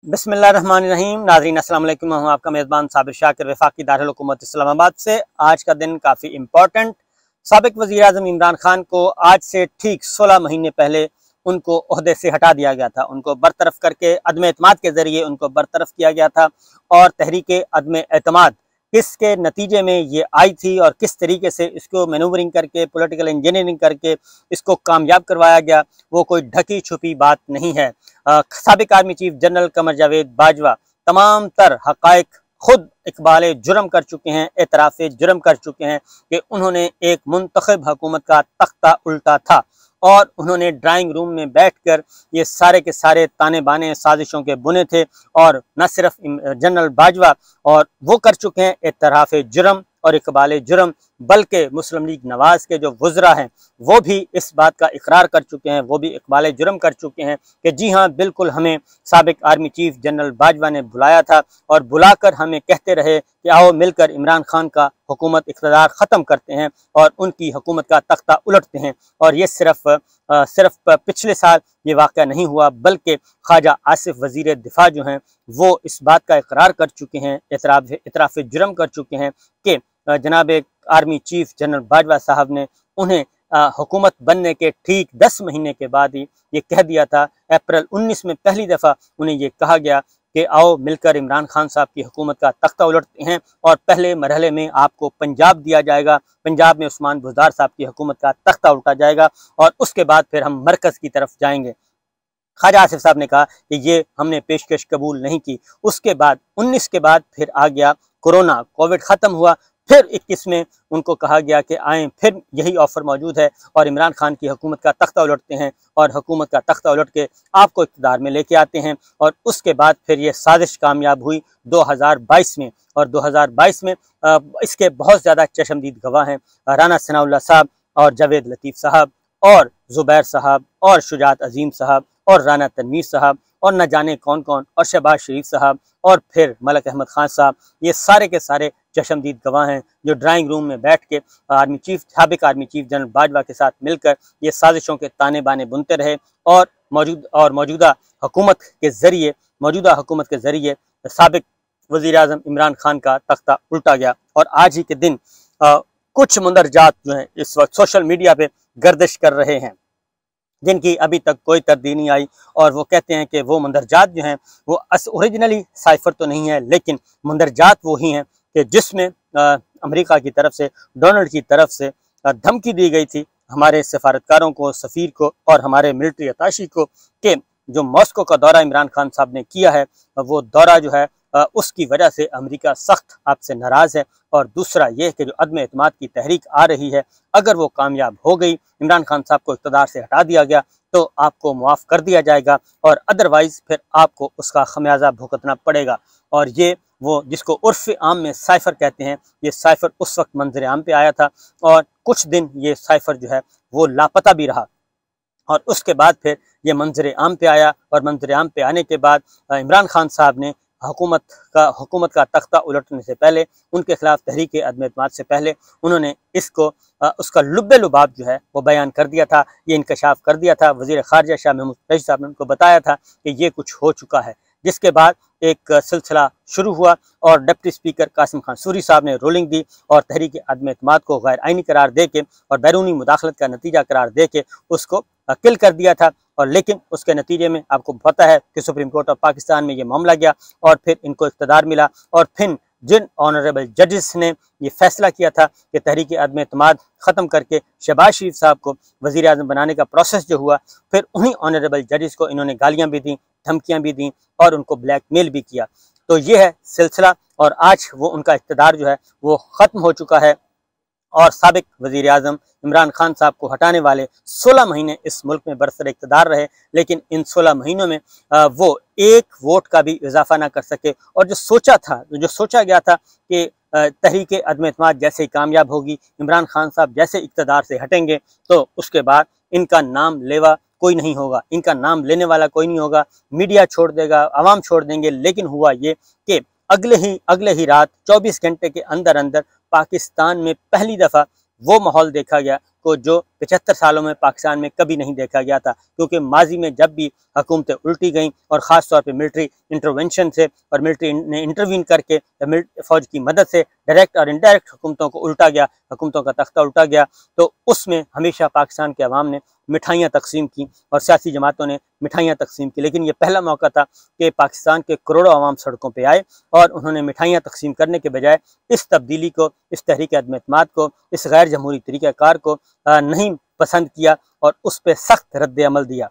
बिस्मिल्लाहिर्रहमानिर्रहीम। नाज़रीन अस्सलाम वालेकुम। मैं हूं आपका मेज़बान साबिर शाकिर वफाकी दारुल हुकूमत इस्लामाबाद से। आज का दिन काफ़ी इम्पोर्टेंट। साबिक वज़ीर आज़म इमरान खान को आज से ठीक 16 महीने पहले उनको ओहदे से हटा दिया गया था। उनको बरतरफ करके अदम एतमाद के ज़रिए उनको बरतरफ किया गया था और तहरीक अदम एतमाद किसके नतीजे में ये आई थी और किस तरीके से इसको मैनूवरिंग करके पॉलिटिकल इंजीनियरिंग करके इसको कामयाब करवाया गया, वो कोई ढकी छुपी बात नहीं है। साबिक army chief general Qamar Javed Bajwa तमाम तर हक़ाइक़ खुद इकबाल जुर्म कर चुके हैं, एतराफ़ जुर्म कर चुके हैं कि उन्होंने एक मुंतखब हुकूमत का तख्ता उल्टा था और उन्होंने ड्राइंग रूम में बैठकर ये सारे के सारे ताने बाने साजिशों के बुने थे। और न सिर्फ जनरल बाजवा और वो कर चुके हैं एतराफ़ जुर्म और इकबाल जुर्म, बल्कि मुस्लिम लीग नवाज के जो वज़रा हैं वो भी इस बात का इकरार कर चुके हैं, वो भी इकबाल जुर्म कर चुके हैं कि जी हाँ बिल्कुल हमें साबिक आर्मी चीफ जनरल बाजवा ने बुलाया था और बुलाकर हमें कहते रहे कि आओ मिलकर इमरान खान का हुकूमत इक़्तिदार ख़त्म करते हैं और उनकी हुकूमत का तख्ता उलटते हैं। और ये सिर्फ पिछले साल ये वाक़या नहीं हुआ, बल्कि ख्वाजा आसिफ वज़ीर दिफा जो हैं वो इस बात का इकरार कर चुके हैं, एतराफ़ जुर्म कर चुके हैं कि जनाब आर्मी चीफ जनरल बाजवा साहब ने उन्हें हुकूमत बनने के ठीक 10 महीने के बाद ही ये कह दिया था। अप्रैल 19 में पहली दफ़ा उन्हें ये कहा गया कि आओ मिलकर इमरान खान साहब की हुकूमत का तख्ता उलटते हैं और पहले मरहले में आपको पंजाब दिया जाएगा, पंजाब में उस्मान बुज़दार साहब की हुकूमत का तख्ता उल्टा जाएगा और उसके बाद फिर हम मरकज़ की तरफ जाएंगे। ख्वाजा आसिफ साहब ने कहा कि ये हमने पेशकश कबूल नहीं की। उसके बाद 19 के बाद फिर आ गया कोरोना, कोविड ख़त्म हुआ, फिर 21 में उनको कहा गया कि आएँ, फिर यही ऑफ़र मौजूद है और इमरान खान की हुकूमत का तख्ता उलटते हैं और हुकूमत का तख्ता उलट के आपको इक़्तिदार में लेके आते हैं। और उसके बाद फिर ये साजिश कामयाब हुई 2022 में और 2022 में इसके बहुत ज़्यादा चशमदीद गवाह हैं राना सनाउल्लाह साहब और जावेद लतीफ़ साहब और ज़ुबैर साहब और शुजात अज़ीम साहब और राना तनवीर साहब और न जाने कौन कौन और शहबाज शरीफ साहब और फिर मलक अहमद खान साहब। ये सारे के सारे चशमदीद गवाह हैं जो ड्राइंग रूम में बैठ के साबिक आर्मी चीफ जनरल बाजवा के साथ मिलकर ये साजिशों के ताने बाने बुनते रहे और मौजूदा हुकूमत के ज़रिए साबिक वज़ीर आज़म इमरान खान का तख्ता उल्टा गया। और आज ही के दिन कुछ मुंदरजात जो हैं इस वक्त सोशल मीडिया पे गर्दिश कर रहे हैं जिनकी अभी तक कोई तरदीद नहीं आई और वो कहते हैं कि वो मंदरजात जो हैं वो ओरिजिनली साइफर तो नहीं है, लेकिन मंदरजात वो ही हैं कि जिसमें अमेरिका की तरफ से, डोनाल्ड की तरफ से धमकी दी गई थी हमारे सफारतकारों को, सफ़ीर को और हमारे मिलिट्री अताशी को कि जो मॉस्को का दौरा इमरान खान साहब ने किया है वो दौरा जो है उसकी वजह से अमेरिका सख्त आपसे नाराज़ है। और दूसरा ये कि जो अदम एतमाद की तहरीक आ रही है, अगर वो कामयाब हो गई, इमरान खान साहब को इक़्तिदार से हटा दिया गया तो आपको मुआफ़ कर दिया जाएगा और अदरवाइज़ फिर आपको उसका खमियाजा भुगतना पड़ेगा। और ये वो जिसको उर्फ़ आम में साइफ़र कहते हैं, ये साइफ़र उस वक्त मंजर आम पे आया था और कुछ दिन ये साइफ़र जो है वो लापता भी रहा और उसके बाद फिर ये मंजर आम पे आया और मंजर आम पे आने के बाद इमरान खान साहब ने हुकूमत का तख्ता उलटने से पहले, उनके खिलाफ तहरीक अदम एतमाद से पहले उन्होंने इसको उसका लुब्बे लुबाब जो है वो बयान कर दिया था, ये इंकशाफ कर दिया था। वज़ीर ख़ारजा शाह महमूद कुरैशी साहब ने उनको बताया था कि ये कुछ हो चुका है, जिसके बाद एक सिलसिला शुरू हुआ और डिप्टी स्पीकर कासिम खान सूरी साहब ने रूलिंग दी और तहरीक अदम एतमाद को गैर आइनी करार दे के और बैरूनी मुदाखलत का नतीजा करार दे के उसको किल कर दिया था। और लेकिन उसके नतीजे में आपको पता है कि सुप्रीम कोर्ट ऑफ पाकिस्तान में ये मामला गया और फिर इनको इक़्तिदार मिला और फिर जिन ऑनरेबल जजेस ने ये फैसला किया था कि तहरीक अदम एतमाद ख़त्म करके शहबाज शरीफ साहब को वज़ीर आज़म बनाने का प्रोसेस जो हुआ, फिर उन्हीं ऑनरेबल जजेस को इन्होंने गालियाँ भी दी, धमकियाँ भी दी और उनको ब्लैकमेल भी किया। तो ये है सिलसिला और आज वो उनका इक़्तिदार जो है वो ख़त्म हो चुका है और साबिक वज़ीर आज़म इमरान खान साहब को हटाने वाले 16 महीने इस मुल्क में बरसर इक़्तिदार रहे, लेकिन इन 16 महीनों में वो एक वोट का भी इजाफा ना कर सके। और जो सोचा गया था कि तहरीक अदम एतमाद जैसे ही कामयाब होगी, इमरान खान साहब जैसे इक़्तिदार से हटेंगे तो उसके बाद इनका नाम लेवा कोई नहीं होगा, इनका नाम लेने वाला कोई नहीं होगा, मीडिया छोड़ देगा, आवाम छोड़ देंगे। लेकिन हुआ ये कि अगले ही रात 24 घंटे के अंदर अंदर पाकिस्तान में पहली दफ़ा वो माहौल देखा गया, को जो 75 सालों में पाकिस्तान में कभी नहीं देखा गया था, क्योंकि माजी में जब भी हुकूमतें उल्टी गईं और ख़ास तौर पे मिलिट्री इंटरवेंशन से और मिलिट्री ने इंटरवीन करके फ़ौज की मदद से डायरेक्ट और इनडायरेक्ट हुकूमतों को उल्टा गया, हुकूमतों का तख्ता उल्टा गया, तो उसमें हमेशा पाकिस्तान के अवाम ने मिठाइयाँ तकसीम की और सियासी जमातों ने मिठाइयाँ तकसीम की। लेकिन ये पहला मौका था कि पाकिस्तान के करोड़ों अवाम सड़कों पे आए और उन्होंने मिठाइयाँ तकसीम करने के बजाय इस तब्दीली को, इस तहरीक अदम एतमाद को, इस गैर जमहूरी तरीक़ाकार को नहीं पसंद किया और उस पर सख्त रद्द अमल दिया।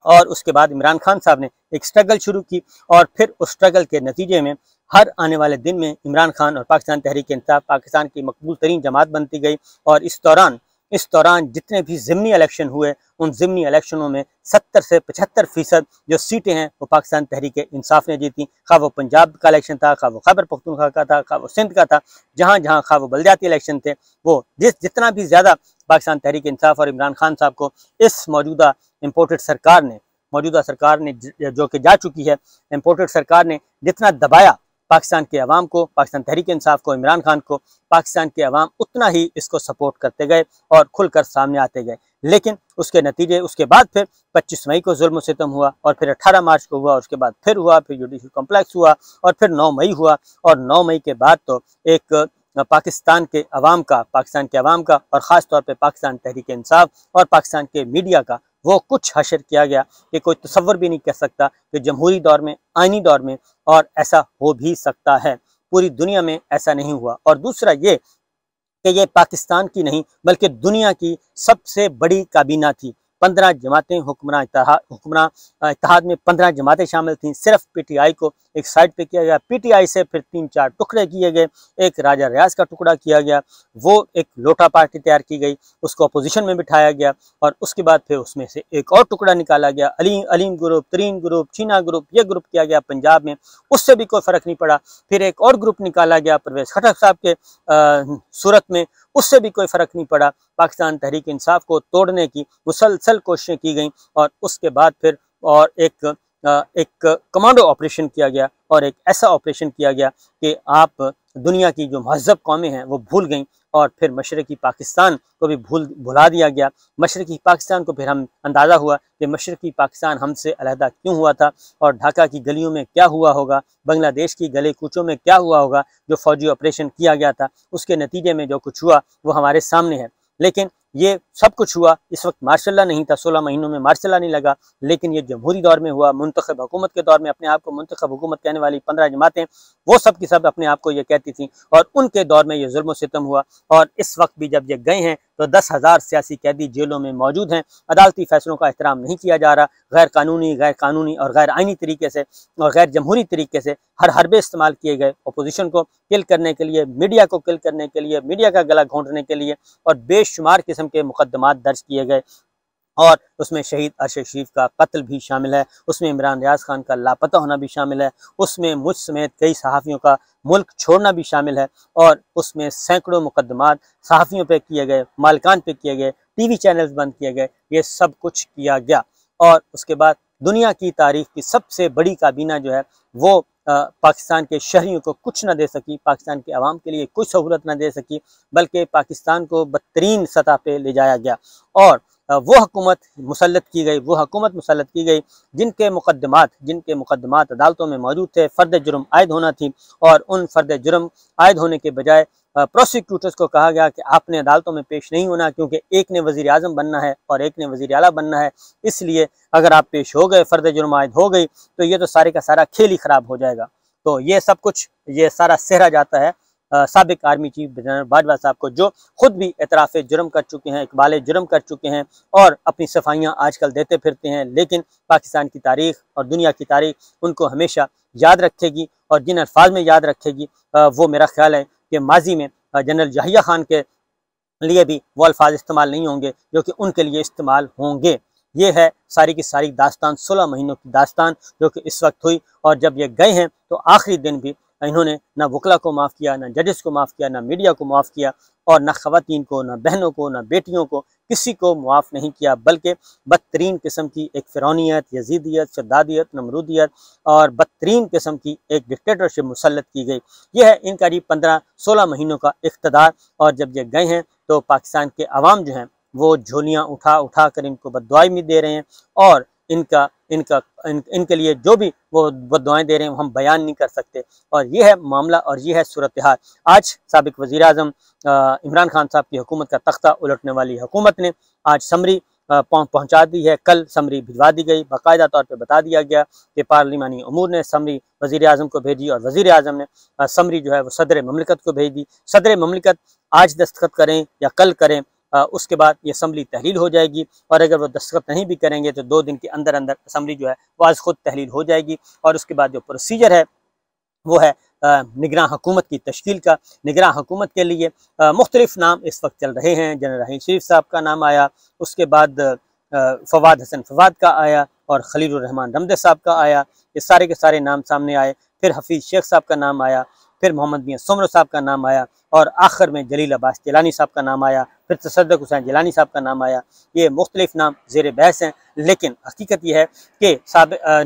और उसके बाद इमरान खान साहब ने एक स्ट्रगल शुरू की और फिर उस स्ट्रगल के नतीजे में हर आने वाले दिन में इमरान खान और पाकिस्तान तहरीक इंसाफ पाकिस्तान की मकबूल तरीन जमात बनती गई। और इस दौरान जितने भी ज़िमनी इलेक्शन हुए, उन ज़िमनी इलेक्शनों में 70 से 75% जो सीटें हैं वो पाकिस्तान तहरीक इंसाफ ने जीती। खा वो पंजाब का इलेक्शन था, खा वो खैबर पख्तूनख्वा का था, खा वो सिंध का था, जहाँ जहाँ खा वो बलदियाती इलेक्शन थे, वो जितना भी ज़्यादा पाकिस्तान तहरीक इंसाफ और इमरान खान साहब को इस मौजूदा सरकार ने जो कि जा चुकी है, इम्पोर्टेड सरकार ने जितना दबाया पाकिस्तान के अवाम को, पाकिस्तान तहरीक इंसाफ को, इमरान खान को, पाकिस्तान के अवाम उतना ही इसको सपोर्ट करते गए और खुलकर सामने आते गए। लेकिन उसके नतीजे, उसके बाद फिर 25 मई को जुल्म सितम हुआ और फिर 18 मार्च को हुआ, उसके बाद फिर हुआ, फिर जुडिशल कॉम्प्लेक्स हुआ और फिर 9 मई हुआ। और 9 मई के बाद तो एक पाकिस्तान के अवाम का और ख़ास तौर पे पाकिस्तान तहरीक इंसाफ और पाकिस्तान के मीडिया का वो कुछ हशर किया गया कि कोई तसव्वुर भी नहीं कर सकता कि जमहूरी दौर में, आइनी दौर में और ऐसा हो भी सकता है। पूरी दुनिया में ऐसा नहीं हुआ। और दूसरा ये कि ये पाकिस्तान की नहीं बल्कि दुनिया की सबसे बड़ी काबीना थी। 15 जमातें, हुक्मरान इत्तेहाद में 15 जमातें शामिल थीं। सिर्फ पीटीआई को एक साइड पे किया गया, पीटीआई से फिर 3-4 टुकड़े किए गए, एक राजा रियाज का टुकड़ा किया गया, वो एक लोटा पार्टी तैयार की गई, उसको अपोजिशन में बिठाया गया और उसके बाद फिर उसमें से एक और टुकड़ा निकाला गया, अलीम ग्रुप, तरीन ग्रुप, चीना ग्रुप, ये ग्रुप किया गया पंजाब में, उससे भी कोई फ़र्क नहीं पड़ा। फिर एक और ग्रुप निकाला गया परवेज़ खटक साहब के सूरत में, उससे भी कोई फ़र्क नहीं पड़ा। पाकिस्तान तहरीक इंसाफ को तोड़ने की मुसलसल कोशिशें की गईं और उसके बाद फिर और एक कमांडो ऑपरेशन किया गया और एक ऐसा ऑपरेशन किया गया कि आप दुनिया की जो महज़ब कौमें हैं वो भूल गईं और फिर मशरक़ी पाकिस्तान को भी भुला दिया गया। मशरक़ी पाकिस्तान को फिर हम अंदाज़ा हुआ कि मशरक़ी पाकिस्तान हमसे अलहदा क्यों हुआ था और ढाका की गलियों में क्या हुआ होगा, बांग्लादेश की गले कूचों में क्या हुआ होगा। जो फ़ौजी ऑपरेशन किया गया था उसके नतीजे में जो कुछ हुआ वो हमारे सामने है। लेकिन ये सब कुछ हुआ, इस वक्त मार्शल लॉ नहीं था, 16 महीनों में मार्शल लॉ नहीं लगा, लेकिन ये जमहूरी दौर में हुआ। मुंतखब हुकूमत के दौर में अपने आप को मुंतखब हुकूमत कहने वाली 15 जमातें, वो सब की सब अपने आप को ये कहती थी और उनके दौर में ये जुल्म सितम हुआ। और इस वक्त भी जब ये गए हैं तो 10,000 सियासी कैदी जेलों में मौजूद हैं। अदालती फैसलों का एहतराम नहीं किया जा रहा। गैर कानूनी और गैर आइनी तरीके से और गैर जमहूरी तरीके से हर हरबे इस्तेमाल किए गए अपोजिशन को किल करने के लिए, मीडिया को किल करने के लिए, मीडिया का गला घोंटने के लिए, और बेशुमार किस्म के मुकदमात दर्ज किए गए। और उसमें शहीद अरशद शरीफ का कत्ल भी शामिल है, उसमें इमरान रियाज खान का लापता होना भी शामिल है, उसमें मुझ समेत कई सहाफ़ियों का मुल्क छोड़ना भी शामिल है, और उसमें सैकड़ों मुकदमात सहाफ़ियों पे किए गए, मालिकान पे किए गए, टीवी चैनल्स बंद किए गए, ये सब कुछ किया गया। और उसके बाद दुनिया की तारीख की सबसे बड़ी काबीना जो है वो पाकिस्तान के शहरियों को कुछ न दे सकी, पाकिस्तान के अवाम के लिए कोई सहूलत न दे सकी, बल्कि पाकिस्तान को बदतरीन सतह पे ले जाया गया। और वो हुकूमत मुसल्लत की गई जिनके मुकदमात अदालतों में मौजूद थे, फ़र्द जुर्म आयद होना थी, और उन फ़र्द जुर्म आयद होने के बजाय प्रोसिक्यूटर्स को कहा गया कि आपने अदालतों में पेश नहीं होना, क्योंकि एक ने वज़ीर आज़म बनना है और एक ने वज़ीर आला बनना है, इसलिए अगर आप पेश हो गए, फ़र्द जुर्म आयद हो गई, तो ये तो सारे का सारा खेल ही ख़राब हो जाएगा। तो ये सब कुछ, ये सारा सेहरा जाता है साबिक आर्मी चीफ जनरल बाजवा साहब को, जो खुद भी एतराफ़ जुर्म कर चुके हैं, इकबाल जुर्म कर चुके हैं और अपनी सफाइयाँ आजकल देते फिरते हैं। लेकिन पाकिस्तान की तारीख़ और दुनिया की तारीख़ उनको हमेशा याद रखेगी, और जिन अल्फाज में याद रखेगी वो मेरा ख्याल है कि माजी में जनरल याहिया खान के लिए भी वो अल्फाज इस्तेमाल नहीं होंगे जो कि उनके लिए इस्तेमाल होंगे। ये है सारी की सारी दास्तान, 16 महीनों की दास्तान जो कि इस वक्त हुई। और जब ये गए हैं तो आखिरी दिन भी इन्होंने ना वकला को माफ़ किया, ना जजेस को माफ़ किया, ना मीडिया को माफ़ किया, और ना ख़वातीन को, ना बहनों को, ना बेटियों को, किसी को मुआफ़ नहीं किया, बल्कि बदतरीन किस्म की एक फ़िरौनियत, यजीदियत, शद्दादियत, नमरूदियत और बदतरीन किस्म की एक डिक्टेटरशिप मुसल्लत की गई। यह है इनका 15-16 महीनों का इक़्तिदार। और जब ये गए हैं तो पाकिस्तान के अवाम जो हैं वो झोलियाँ उठा उठा कर इनको बद्दुआएं भी दे रहे हैं, और इनका इनका इनके लिए जो भी वो बद्दुआएं दे रहे हैं हम बयान नहीं कर सकते। और ये है मामला और ये है सूरत हाल। आज साबिक वज़ीर-ए-आज़म इमरान खान साहब की हुकूमत का तख्ता उलटने वाली हुकूमत ने आज समरी पहुंचा दी है। कल समरी भिजवा दी गई, बाकायदा तौर पे बता दिया गया कि पार्लिमानी अमूर ने समरी वज़ीर-ए-आज़म को भेजी और वज़ीर-ए-आज़म ने समरी जो है वो सदर ममलिकत को भेज दी। सदर ममलिकत आज दस्तखत करें या कल करें, उसके बाद ये असम्बली तहलील हो जाएगी, और अगर वो दस्तखत नहीं भी करेंगे तो 2 दिन के अंदर अंदर असम्बली जो है वो आज खुद तहलील हो जाएगी। और उसके बाद जो प्रोसीजर है वो है निगरान हुकूमत की तश्कील का। निगरान हुकूमत के लिए मुख्तलिफ नाम इस वक्त चल रहे हैं। जनरल रहीम शरीफ साहब का नाम आया, उसके बाद फवाद हसन फवाद का आया और खलीलुर रहमान रमदे साहब का आया। ये सारे के सारे नाम सामने आए। फिर हफीज़ शेख साहब का नाम आया, फिर मोहम्मद मियां सुमरो साहब का नाम आया, और आखिर में जलील अब्बास जिलानी साहब का नाम आया, फिर तसद्दुक़ हुसैन जिलानी साहब का नाम आया। ये मुख्तलिफ नाम ज़ेर बहस हैं, लेकिन हकीकत यह है कि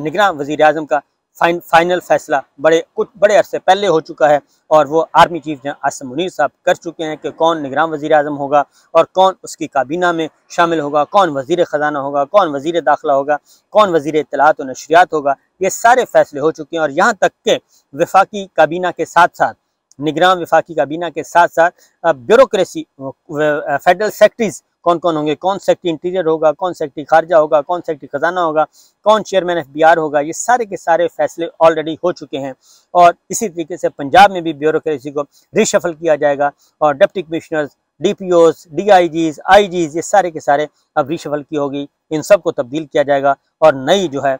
निगरान वज़ीर-ए-आज़म का फाइनल फैसला कुछ बड़े अरसे पहले हो चुका है, और वो army chief general Asim Munir साहब कर चुके हैं कि कौन निगरान वज़ीर-ए-आज़म होगा और कौन उसकी काबीना में शामिल होगा, कौन वज़ीर ख़जाना होगा, कौन वज़ीर दाखिला होगा, कौन वज़ीर इत्तलात और नशरियात होगा। ये सारे फैसले हो चुके हैं, और यहाँ तक कि वफाकी काबीना के साथ साथ, निगरान वफाकी काबीना के साथ साथ ब्यूरोक्रेसी, फेडरल सेक्रेटरीज कौन कौन होंगे, कौन सेक्रेटरी इंटीरियर होगा, कौन सेक्रेटरी खारजा होगा, कौन सेक्रेटरी खजाना होगा, कौन चेयरमैन FBR होगा, ये सारे के सारे फैसले ऑलरेडी हो चुके हैं। और इसी तरीके से पंजाब में भी ब्यूरोक्रेसी को रिशफल किया जाएगा, और deputy commissioners, DPOs, DIGs, IGs ये सारे के सारे अब रिशफल की होगी, इन सब को तब्दील किया जाएगा, और नई जो है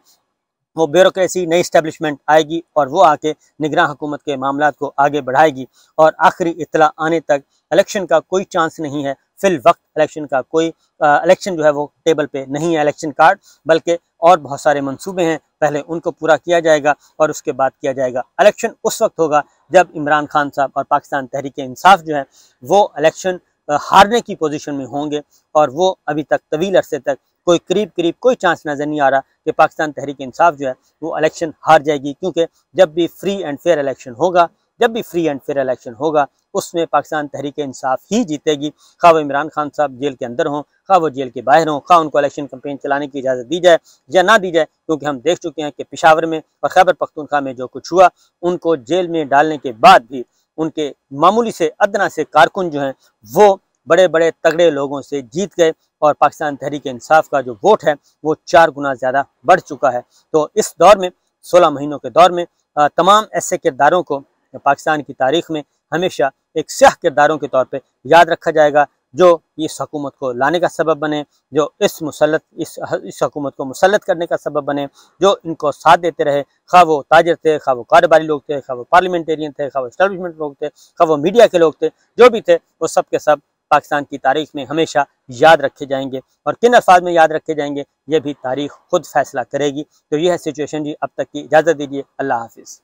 वो ब्यूरोक्रेसी, नई इस्टेब्लिशमेंट आएगी, और वो आके निगरान हुकूमत के मामलात को आगे बढ़ाएगी। और आखिरी इत्तला आने तक इलेक्शन का कोई चांस नहीं है। फिल वक्त इलेक्शन का कोई इलेक्शन जो है वो टेबल पे नहीं है, इलेक्शन कार्ड, बल्कि और बहुत सारे मंसूबे हैं, पहले उनको पूरा किया जाएगा और उसके बाद किया जाएगा। इलेक्शन उस वक्त होगा जब इमरान खान साहब और पाकिस्तान तहरीक इंसाफ जो है वो इलेक्शन हारने की पोजीशन में होंगे, और वो अभी तक तवील अरसे तक कोई करीब कोई चांस नज़र नहीं आ रहा कि पाकिस्तान तहरीक इंसाफ जो है वो इलेक्शन हार जाएगी, क्योंकि जब भी फ्री एंड फेयर इलेक्शन होगा उसमें पाकिस्तान तहरीक इंसाफ ही जीतेगी। खा वो इमरान खान साहब जेल के अंदर हों, खा वो जेल के बाहर हों, खा उनको इलेक्शन कैंपेन चलाने की इजाज़त दी जाए या ना दी जाए, क्योंकि हम देख चुके हैं कि पेशावर में और खैबर पख्तूनख्वा में जो कुछ हुआ, उनको जेल में डालने के बाद भी उनके मामूली से अदना से कारकुन जो हैं वो बड़े बड़े तगड़े लोगों से जीत गए, और पाकिस्तान तहरीक इंसाफ का जो वोट है वो 4 गुना ज़्यादा बढ़ चुका है। तो इस दौर में, 16 महीनों के दौर में, तमाम ऐसे किरदारों को पाकिस्तान की तारीख में हमेशा एक स्याह किरदारों के तौर पे याद रखा जाएगा, जो इस हुकूमत को लाने का सबब बने, जो इस हुकूमत को मुसल्लत करने का सबब बने, जो इनको साथ देते रहे, खा वो ताजर थे, खा वो कारोबारी लोग थे, खा वो पार्लियामेंटेरियन थे, खा वो एस्टेब्लिशमेंट लोग थे, खा वो मीडिया के लोग थे, जो भी थे वो सब के सब पाकिस्तान की तारीख में हमेशा याद रखे जाएंगे। और किन अल्फाज में याद रखे जाएंगे ये भी तारीख खुद फैसला करेगी। तो यह है सिचुएशन जी। अब तक की इजाज़त दीजिए। अल्लाह हाफिज़।